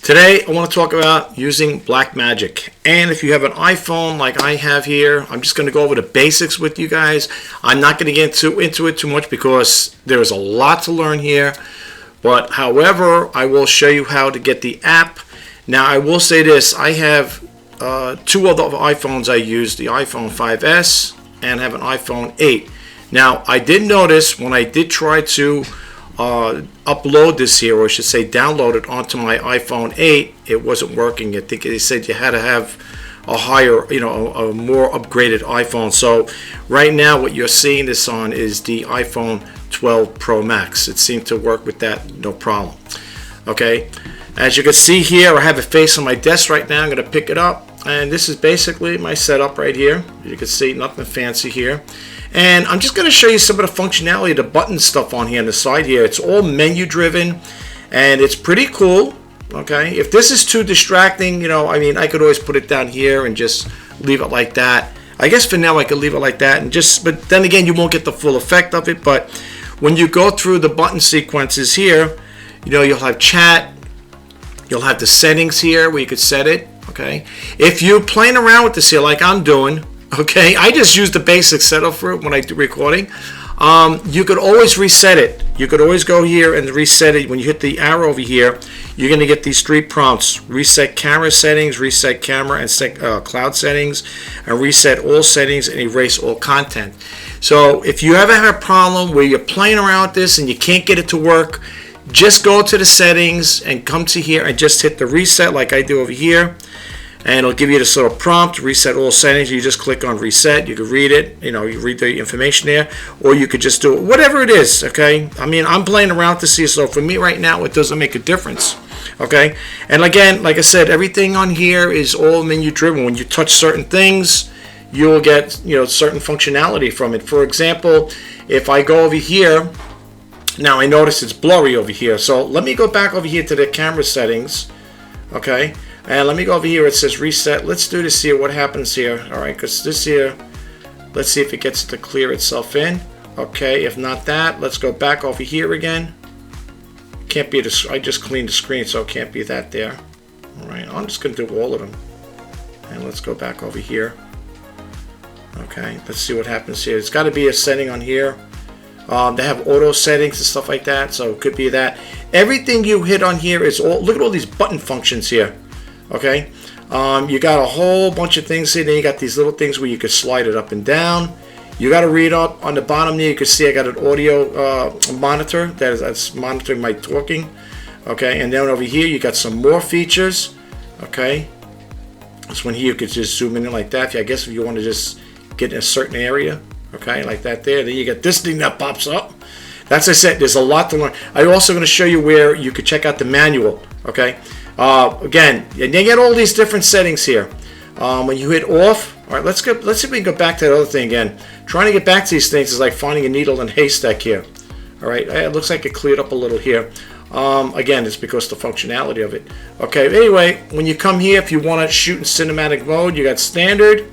Today I want to talk about using Blackmagic, and if you have an iPhone like I have here, I'm just going to go over the basics with you guys. I'm not going to get into it too much because there is a lot to learn here, but however I will show you how to get the app. Now I will say this, I have two other iPhones I use, the iPhone 5S and have an iPhone 8. Now I did notice when I did try to upload this here, or I should say download it onto my iPhone 8, it wasn't working. I think they said you had to have a higher, a more upgraded iPhone. So right now what you're seeing this on is the iPhone 12 Pro Max. It seemed to work with that no problem. Okay, as you can see here, I have it facing my desk right now. I'm going to pick it up, and this is basically my setup right here. You can see nothing fancy here. And I'm just going to show you some of the functionality, the button stuff on here on the side here. It's all menu driven and it's pretty cool. Okay, if this is too distracting, I could always put it down here and just leave it like that. I guess for now I could leave it like that, but then again, you won't get the full effect of it. But when you go through the button sequences here, you'll have chat, you'll have the settings here where you could set it. Okay, if you're playing around with this here like I'm doing, okay, I just use the basic setup for it when I do recording. You could always reset it. You could always go here and reset it. When you hit the arrow over here, you're going to get these three prompts: reset camera settings, reset camera and cloud settings, and reset all settings and erase all content. So if you ever have a problem where you're playing around with this and you can't get it to work, just go to the settings and come to here and just hit the reset like I do over here. And it'll give you this little prompt, reset all settings. You just click on reset. You can read it, you read the information there, or you could just do it, whatever it is, okay? I'm playing around to see, so for me right now, it doesn't make a difference, okay? And again, like I said, everything on here is all menu driven. When you touch certain things, you'll get, certain functionality from it. For example, if I go over here, now I notice it's blurry over here. So let me go back over here to the camera settings, okay? And let me go over here. It says reset. Let's do this here. What happens here? All right, because this here, let's see if it gets to clear itself in. Okay, if not that, let's go back over here again. Can't be this. I just cleaned the screen, so it can't be that there. All right, I'm just going to do all of them. And let's go back over here. Okay, let's see what happens here. It's got to be a setting on here. They have auto settings and stuff like that, so it could be that. Everything you hit on here is all. Look at all these button functions here. Okay, you got a whole bunch of things here. Then you got these little things where you could slide it up and down. You got to read up on the bottom there. You can see I got an audio monitor that's monitoring my talking. Okay, and then over here you got some more features. Okay, this one here you could just zoom in like that. I guess if you want to just get in a certain area. Okay, like that there. Then you got this thing that pops up. That's, I said, there's a lot to learn. I'm also going to show you where you could check out the manual. Okay. Again, and you get all these different settings here. When you hit off, all right, let's see if we can go back to the other thing again. Trying to get back to these things is like finding a needle in a haystack here. All right, it looks like it cleared up a little here. Again, it's because of the functionality of it. Okay, anyway, when you come here, if you want to shoot in cinematic mode, you got standard,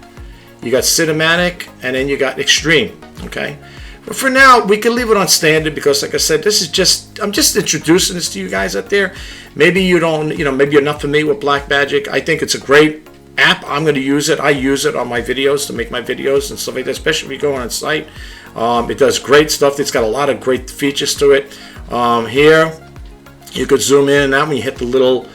you got cinematic, and then you got extreme. Okay. But for now, we can leave it on standard because, like I said, this is just, I'm just introducing this to you guys out there. Maybe you don't, maybe you're not familiar with Blackmagic. I think it's a great app. I'm going to use it. I use it on my videos to make my videos and stuff like that, especially if you go on site. It does great stuff. It's got a lot of great features to it. Here, you could zoom in and out when you hit the little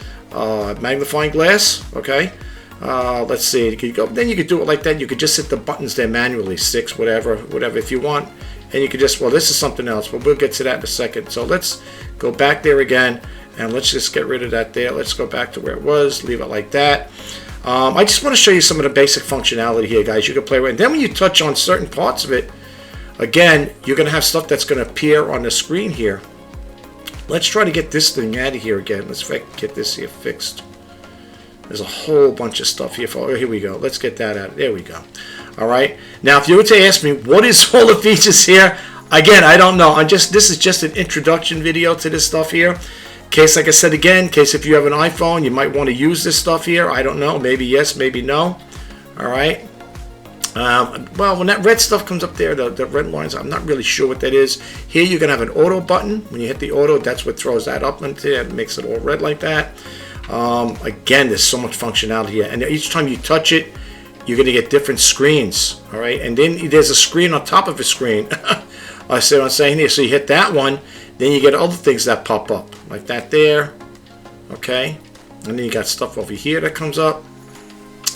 magnifying glass, okay? Let's see, you could go, then you could do it like that. You could just hit the buttons there manually, 6, whatever if you want. And you could just, well, this is something else, but we'll get to that in a second. So let's go back there again, and let's just get rid of that there. Let's go back to where it was, leave it like that. I just want to show you some of the basic functionality here, guys. You can play with it. And then when you touch on certain parts of it, again, you're going to have stuff that's going to appear on the screen here. Let's try to get this thing out of here again. Let's get this here fixed. There's a whole bunch of stuff here. Oh, here we go. Let's get that out. There we go. All right. Now, if you were to ask me what is all the features here, again, I don't know. This is just an introduction video to this stuff here. In case, like I said again, in case if you have an iPhone, you might want to use this stuff here. I don't know. Maybe yes, maybe no. All right. Well, when that red stuff comes up there, the red lines, I'm not really sure what that is. Here you're going to have an auto button. When you hit the auto, that's what throws that up into it. It makes it all red like that. Again, there's so much functionality here, and each time you touch it, you're going to get different screens. All right, and then there's a screen on top of a screen. I see what I'm saying here. So you hit that one, then you get other things that pop up like that there. Okay, and then you got stuff over here that comes up.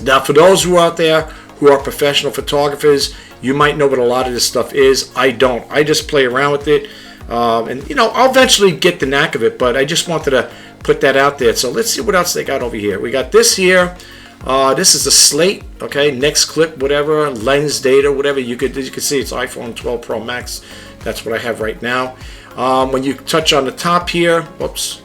Now, for those who are out there who are professional photographers, you might know what a lot of this stuff is. I don't. I just play around with it, and you know, I'll eventually get the knack of it. But I just wanted to put that out there. So let's see what else they got over here. We got this here. This is a slate. Okay, next clip, whatever, lens data, whatever. You could see it's iPhone 12 Pro Max. That's what I have right now. When you touch on the top here, whoops.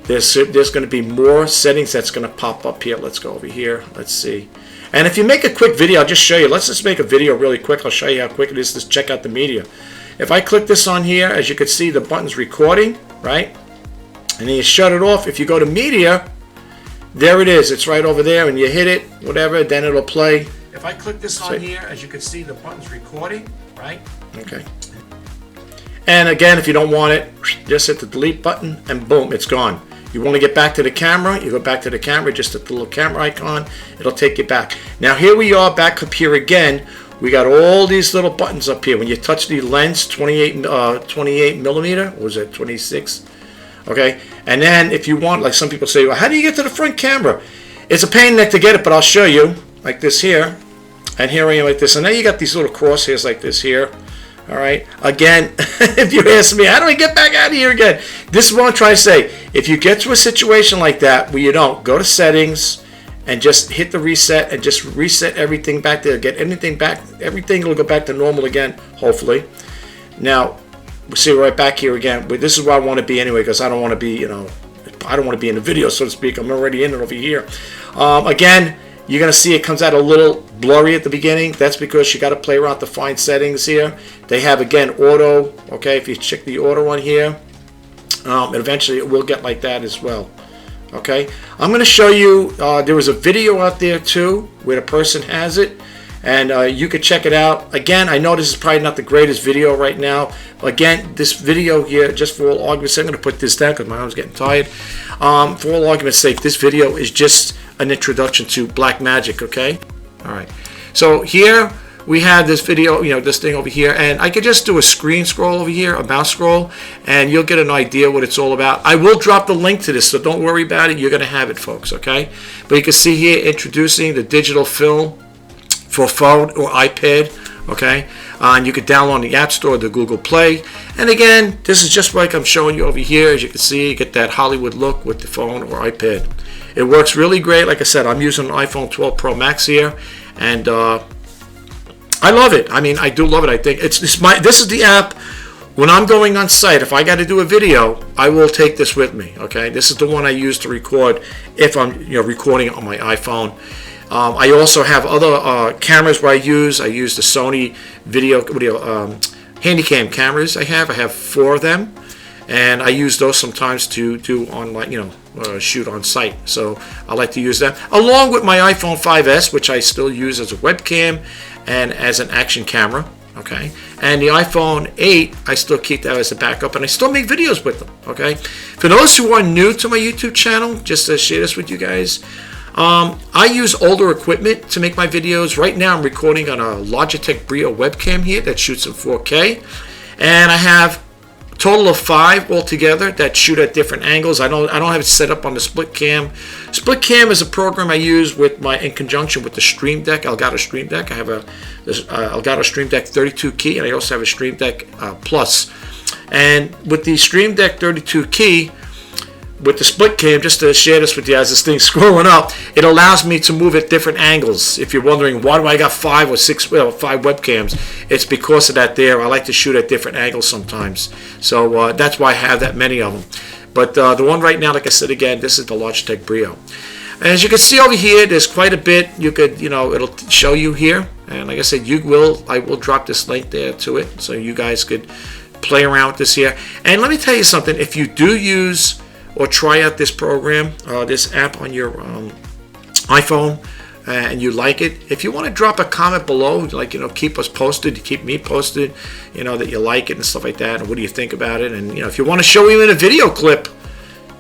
There's going to be more settings that's going to pop up here. Let's go over here. Let's see. And if you make a quick video, I'll just show you. Let's just make a video really quick. I'll show you how quick it is to check out the media. If I click this on here, as you can see, the button's recording, right? And then you shut it off. If you go to media, there it is. It's right over there, and you hit it, whatever, then it'll play. If I click this on here, as you can see, the button's recording, right? Okay. And again, if you don't want it, just hit the delete button, and boom, it's gone. You want to get back to the camera, you go back to the camera, just hit the little camera icon, it'll take you back. Now here we are back up here again. We got all these little buttons up here. When you touch the lens, 28 millimeter, or was it 26? Okay, and then if you want, like some people say, well, how do you get to the front camera? It's a pain in the neck to get it, but I'll show you, like this here, and here I am like this. And then you got these little crosshairs like this here. All right, again, if you ask me, how do I get back out of here again? This is what I'm trying to say. If you get to a situation like that where you don't, go to settings and just hit the reset and just reset everything back there. Get anything back, everything will go back to normal again, hopefully. Now, we'll see right back here again. But this is where I want to be anyway, because I don't want to be, you know, I don't want to be in the video, so to speak. I'm already in it over here. Again, you're going to see it comes out a little blurry at the beginning. That's because you got to play around to find settings here. They have, again, auto. Okay, if you check the auto on here, and eventually it will get like that as well. Okay, I'm going to show you, there was a video out there too where the person has it, and you could check it out. Again, I know this is probably not the greatest video right now. Again, this video here, just for all argument's sake, I'm going to put this down because my arm's getting tired. For all argument's sake, this video is just an introduction to Blackmagic, okay? All right. So here we have this video, you know, this thing over here, and I could just do a screen scroll over here, a mouse scroll, and you'll get an idea what it's all about. I will drop the link to this, so don't worry about it. You're going to have it, folks, okay? But you can see here introducing the digital film for phone or iPad, okay? And you can download the App Store, the Google Play. And again, this is just like I'm showing you over here. As you can see, you get that Hollywood look with the phone or iPad. It works really great. Like I said, I'm using an iPhone 12 Pro Max here, and I love it. I mean, I do love it. I think this is the app. When I'm going on site, if I got to do a video, I will take this with me. Okay, this is the one I use to record if I'm, you know, recording on my iPhone. I also have other cameras where I use the Sony video Handycam cameras. I have 4 of them, and I use those sometimes to do online, you know, shoot on site. So I like to use them along with my iPhone 5S, which I still use as a webcam and as an action camera. Okay, and the iPhone 8, I still keep that as a backup, and I still make videos with them. Okay, for those who are new to my YouTube channel, just to share this with you guys. I use older equipment to make my videos. Right now I'm recording on a Logitech Brio webcam here that shoots in 4K, and I have a total of 5 altogether that shoot at different angles. I don't have it set up on the split cam. Split cam is a program I use in conjunction with the Stream Deck, Elgato Stream Deck. I have a Elgato Stream Deck 32 key, and I also have a Stream Deck Plus. And with the Stream Deck 32 key, with the split cam, just to share this with you as this thing's scrolling up, it allows me to move at different angles. If you're wondering why do I got 5 or 6, 5 webcams, it's because of that there. I like to shoot at different angles sometimes. So that's why I have that many of them. But the one right now, like I said again, this is the Logitech Brio. And as you can see over here, there's quite a bit. You could, you know, it'll show you here. And like I said, I will drop this link there to it so you guys could play around with this here. And let me tell you something. If you do use or try out this program, this app on your iPhone, and you like it, if you want to drop a comment below, like, you know, keep us posted, keep me posted, you know, that you like it and stuff like that, and what do you think about it, and, you know, if you want to show me in a video clip,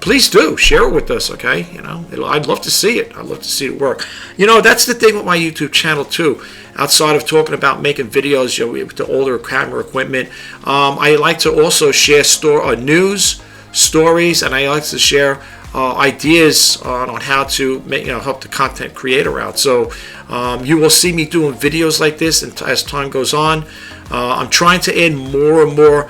please do share it with us, okay? I'd love to see it. I'd love to see it work. That's the thing with my YouTube channel too. Outside of talking about making videos, with the older camera equipment, I like to also share news, stories, and I like to share ideas on how to help the content creator out. So you will see me doing videos like this, and as time goes on, I'm trying to add more and more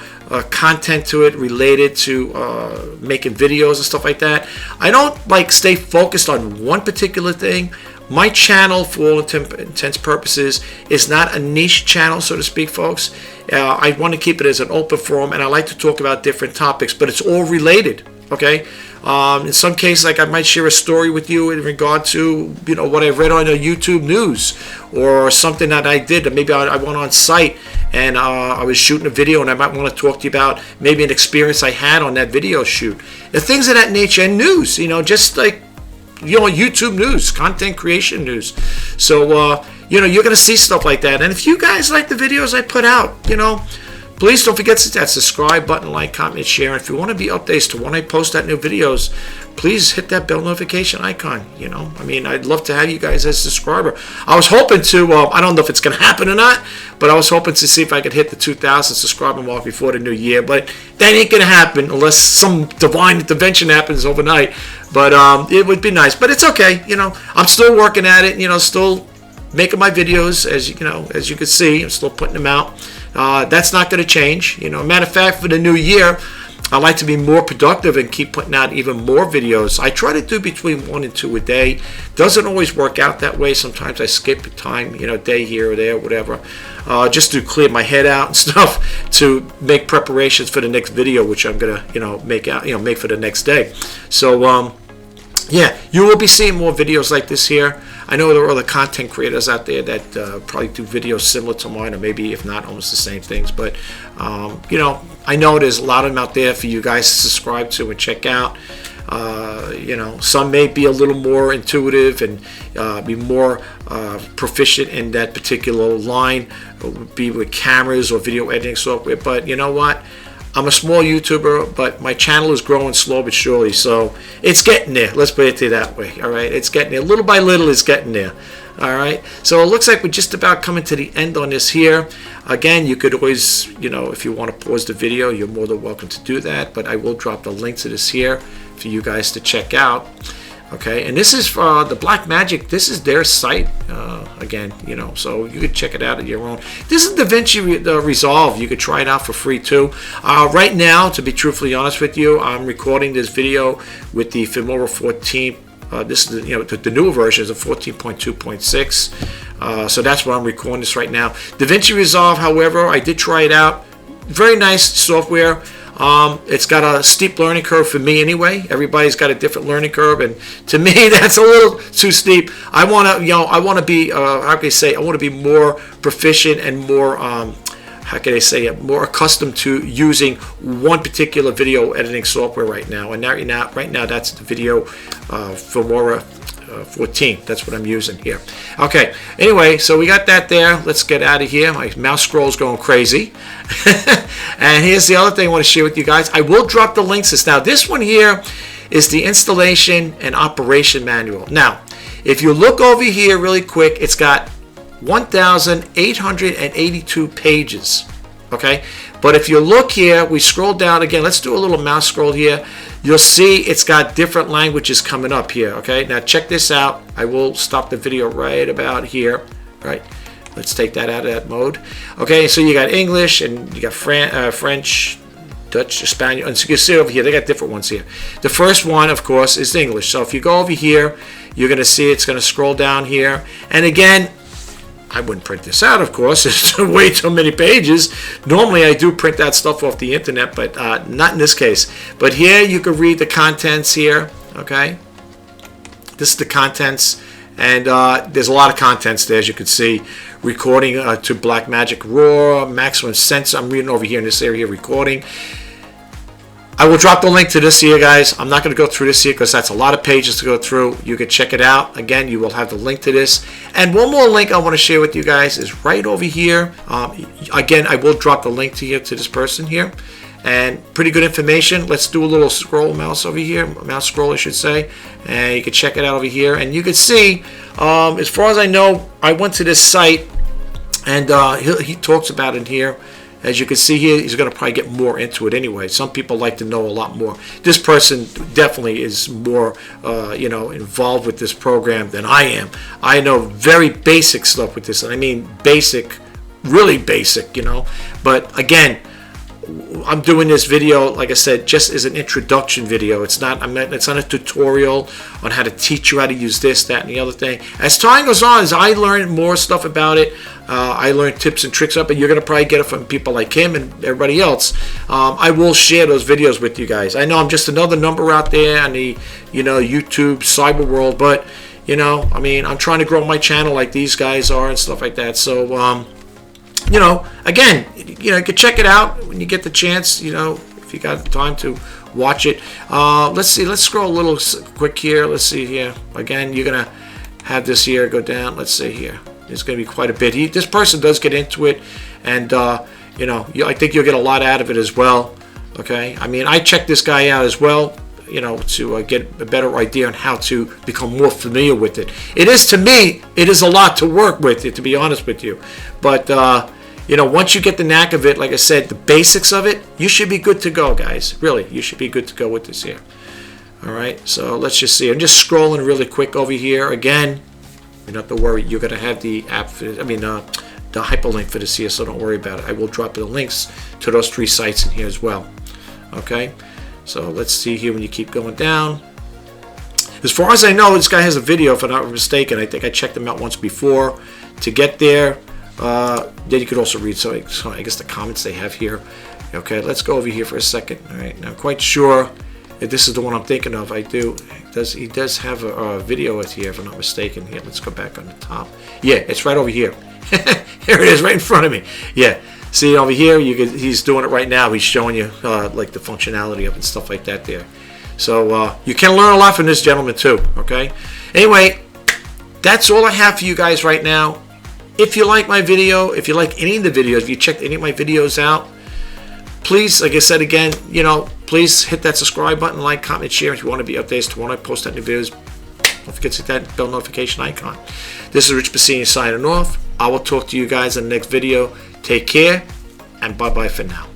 content to it related to making videos and stuff like that. I don't stay focused on one particular thing. My channel, for all intents purposes, is not a niche channel, so to speak, folks. I want to keep it as an open forum, and I like to talk about different topics, but it's all related, okay? In some cases, I might share a story with you in regard to, what I read on the YouTube news, or something that I did. Maybe I went on site and I was shooting a video, and I might want to talk to you about maybe an experience I had on that video shoot. And things of that nature, and news, just like, YouTube news, content creation news. So, you're going to see stuff like that. And if you guys like the videos I put out, please don't forget to hit that subscribe button, like, comment, share. And if you want to be updates to when I post that new videos, please hit that bell notification icon. I'd love to have you guys as a subscriber. I was hoping to, I don't know if it's going to happen or not, but I was hoping to see if I could hit the 2,000 subscriber mark before the new year. But that ain't going to happen unless some divine intervention happens overnight. But it would be nice. But it's okay. I'm still working at it. Still making my videos, as you can see. I'm still putting them out. That's not going to change. Matter of fact, for the new year, I like to be more productive and keep putting out even more videos. I try to do between 1 and 2 a day. Doesn't always work out that way. Sometimes I skip a time, a day here or there, whatever, just to clear my head out and stuff, to make preparations for the next video, which I'm gonna, make for the next day. So, yeah, you will be seeing more videos like this here. I know there are other content creators out there that probably do videos similar to mine, or maybe if not almost the same things. But I know there's a lot of them out there for you guys to subscribe to and check out. Some may be a little more intuitive and be more proficient in that particular line, be with cameras or video editing software. But you know what? I'm a small YouTuber, but my channel is growing slow but surely, so it's getting there. Let's put it that way. All right, it's getting there. Little by little, it's getting there. All right, so it looks like we're just about coming to the end on this here. Again, you could always, if you want to pause the video, you're more than welcome to do that, but I will drop the link to this here for you guys to check out. Okay, and this is the Blackmagic. This is their site, again, so you could check it out at your own. This is DaVinci Resolve. You could try it out for free too. Right now, to be truthfully honest with you, I'm recording this video with the Filmora 14. This is the newer version is a 14.2.6. So that's where I'm recording this right now. DaVinci Resolve, however, I did try it out. Very nice software. It's got a steep learning curve for me anyway. Everybody's got a different learning curve, and to me, that's a little too steep. I want to, I want to be, how can I say, I want to be more proficient and more, how can I say it, more accustomed to using one particular video editing software right now. And right now, that's the video Filmora 14. That's what I'm using here. Okay, anyway, so we got that there. Let's get out of here. My mouse scroll's going crazy. And here's the other thing I want to share with you guys. I will drop the links. Now, this one here is the installation and operation manual. Now, if you look over here really quick, it's got 1,882 pages. Okay, but if you look here, we scroll down again. Let's do a little mouse scroll here. You'll see it's got different languages coming up here. Okay, now check this out. I will stop the video right about here. Right, let's take that out of that mode. Okay, so you got English and you got French, Dutch, Spanish, and so you can see over here they got different ones here. The first one, of course, is English. So if you go over here, you're going to see it's going to scroll down here, and again, I wouldn't print this out, of course. It's way too many pages. Normally, I do print that stuff off the internet, but not in this case. But here, you can read the contents here, okay? This is the contents, and there's a lot of contents there, as you can see. Recording to Blackmagic RAW, maximum sensor. I'm reading over here in this area, recording. I will drop the link to this here, guys. I'm not going to go through this here because that's a lot of pages to go through. You can check it out. Again, you will have the link to this. And one more link I want to share with you guys is right over here. Again, I will drop the link to you, to this person here. and pretty good information. Let's do a little scroll mouse over here, mouse scroll I should say, and you can check it out over here, and you can see, as far as I know, I went to this site, and he talks about it here. As you can see here, he's going to probably get more into it anyway. Some people like to know a lot more. This person definitely is more, involved with this program than I am. I know very basic stuff with this, and I mean basic, really basic, But again, I'm doing this video, like I said, just as an introduction video. It's not a tutorial on how to teach you how to use this, that, and the other thing. As time goes on, as I learn more stuff about it, I learn tips and tricks up, and you're going to probably get it from people like him and everybody else. I will share those videos with you guys. I know I'm just another number out there on the, YouTube cyber world, but, I'm trying to grow my channel like these guys are and stuff like that. So, again, you can check it out when you get the chance, if you got the time to watch it. Let's see, let's scroll a little quick here. Let's see here. Again, you're going to have this here go down. Let's see here. There's going to be quite a bit. This person does get into it, and, I think you'll get a lot out of it as well. Okay? I mean, I checked this guy out as well, to get a better idea on how to become more familiar with it. To me, it is a lot to work with it, to be honest with you. But, once you get the knack of it, like I said, the basics of it, you should be good to go, guys. Really, you should be good to go with this here. All right, so let's just see. I'm just scrolling really quick over here. Again, you don't have to worry. You're going to have the app for this, the hyperlink for this here, so don't worry about it. I will drop the links to those 3 sites in here as well. Okay, so let's see here when you keep going down. As far as I know, this guy has a video, if I'm not mistaken. I think I checked him out once before. To get there, then you could also read, so I guess the comments they have here. Okay, let's go over here for a second. All right, now I'm quite sure if this is the one I'm thinking of. I do. He does have a video with here, if I'm not mistaken. Here, let's go back on the top. Yeah, it's right over here. Here it is, right in front of me. Yeah, see over here, he's doing it right now. He's showing you like the functionality of it and stuff like that there. So you can learn a lot from this gentleman too. Okay. Anyway, that's all I have for you guys right now. If you like my video, if you like any of the videos, if you checked any of my videos out, please, like I said again, please hit that subscribe button, like, comment, share if you want to be updated to when I post that new videos. Don't forget to hit that bell notification icon. This is Rich Bassini signing off. I will talk to you guys in the next video. Take care, and bye-bye for now.